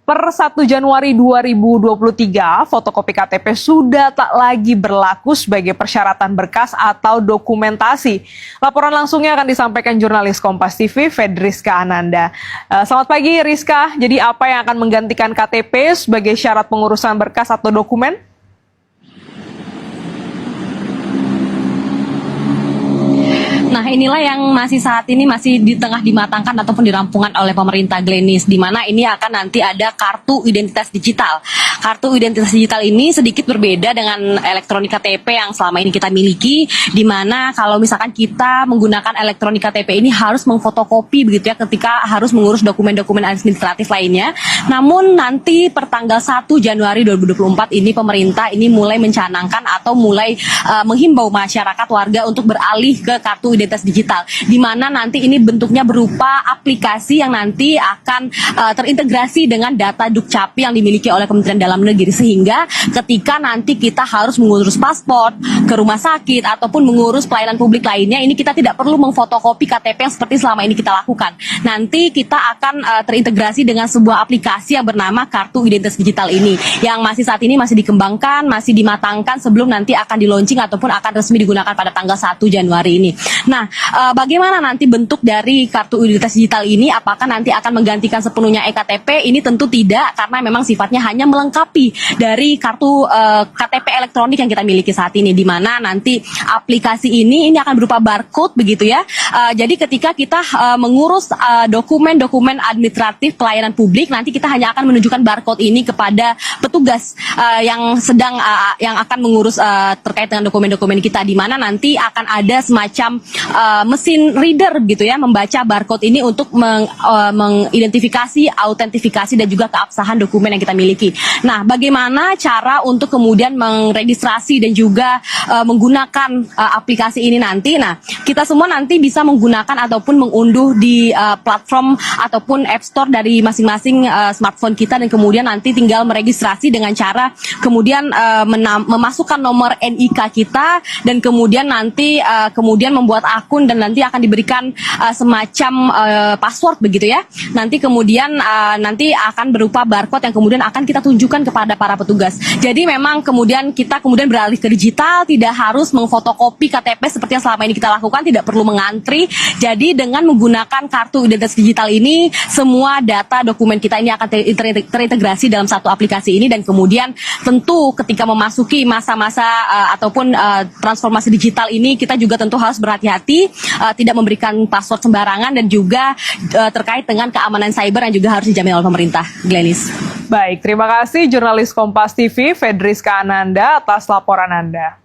Per 1 Januari 2023, fotokopi KTP sudah tak lagi berlaku sebagai persyaratan berkas atau dokumentasi. Laporan langsungnya akan disampaikan jurnalis Kompas TV, Fedriska Ananda. Selamat pagi, Rizka. Jadi apa yang akan menggantikan KTP sebagai syarat pengurusan berkas atau dokumen? Nah, inilah yang saat ini masih di tengah dimatangkan ataupun dirampungkan oleh pemerintah, Glenis, di mana ini akan nanti ada kartu identitas digital. Kartu identitas digital ini sedikit berbeda dengan elektronik KTP yang selama ini kita miliki, di mana kalau misalkan kita menggunakan elektronik KTP ini harus mengfotokopi begitu ya ketika harus mengurus dokumen-dokumen administratif lainnya. Namun nanti per tanggal 1 Januari 2024 ini pemerintah ini mulai mencanangkan atau mulai menghimbau masyarakat warga untuk beralih ke kartu identitas digital, di mana nanti ini bentuknya berupa aplikasi yang nanti akan terintegrasi dengan data Dukcapil yang dimiliki oleh Kementerian Dalam Negeri, sehingga ketika nanti kita harus mengurus paspor ke rumah sakit ataupun mengurus pelayanan publik lainnya, ini kita tidak perlu mengfotokopi KTP yang seperti selama ini kita lakukan. Nanti kita akan terintegrasi dengan sebuah aplikasi yang bernama Kartu Identitas Digital ini, yang saat ini masih dikembangkan, masih dimatangkan sebelum nanti akan di-launching ataupun akan resmi digunakan pada tanggal 1 Januari ini. Nah, bagaimana nanti bentuk dari kartu identitas digital ini? Apakah nanti akan menggantikan sepenuhnya eKTP? Ini tentu tidak, karena memang sifatnya hanya melengkapi dari kartu KTP elektronik yang kita miliki saat ini, di mana nanti aplikasi ini akan berupa barcode begitu ya. Jadi ketika kita mengurus dokumen-dokumen administratif pelayanan publik, nanti kita hanya akan menunjukkan barcode ini kepada petugas yang sedang yang akan mengurus terkait dengan dokumen-dokumen kita, di mana nanti akan ada semacam mesin reader gitu ya, membaca barcode ini untuk mengidentifikasi, autentifikasi dan juga keabsahan dokumen yang kita miliki. Nah, bagaimana cara untuk kemudian meregistrasi dan juga menggunakan aplikasi ini nanti? Nah, kita semua nanti bisa menggunakan ataupun mengunduh di platform ataupun App Store dari masing-masing smartphone kita, dan kemudian nanti tinggal meregistrasi dengan cara kemudian memasukkan nomor NIK kita, dan kemudian nanti kemudian membuat akun, dan nanti akan diberikan semacam password begitu ya. Nanti kemudian nanti akan berupa barcode yang kemudian akan kita tunjukkan kepada para petugas. Jadi memang kemudian kita beralih ke digital, tidak harus mengfotokopi KTP seperti yang selama ini kita lakukan, tidak perlu mengantri. Jadi dengan menggunakan kartu identitas digital ini, semua data dokumen kita ini akan terintegrasi dalam satu aplikasi ini, dan kemudian tentu ketika memasuki masa-masa ataupun transformasi digital ini, kita juga tentu harus berhati-hati, tidak memberikan password sembarangan, dan juga terkait dengan keamanan cyber yang juga harus dijamin oleh pemerintah. Glenis. Baik, terima kasih jurnalis Kompas TV, Fedriska Ananda, atas laporan Anda.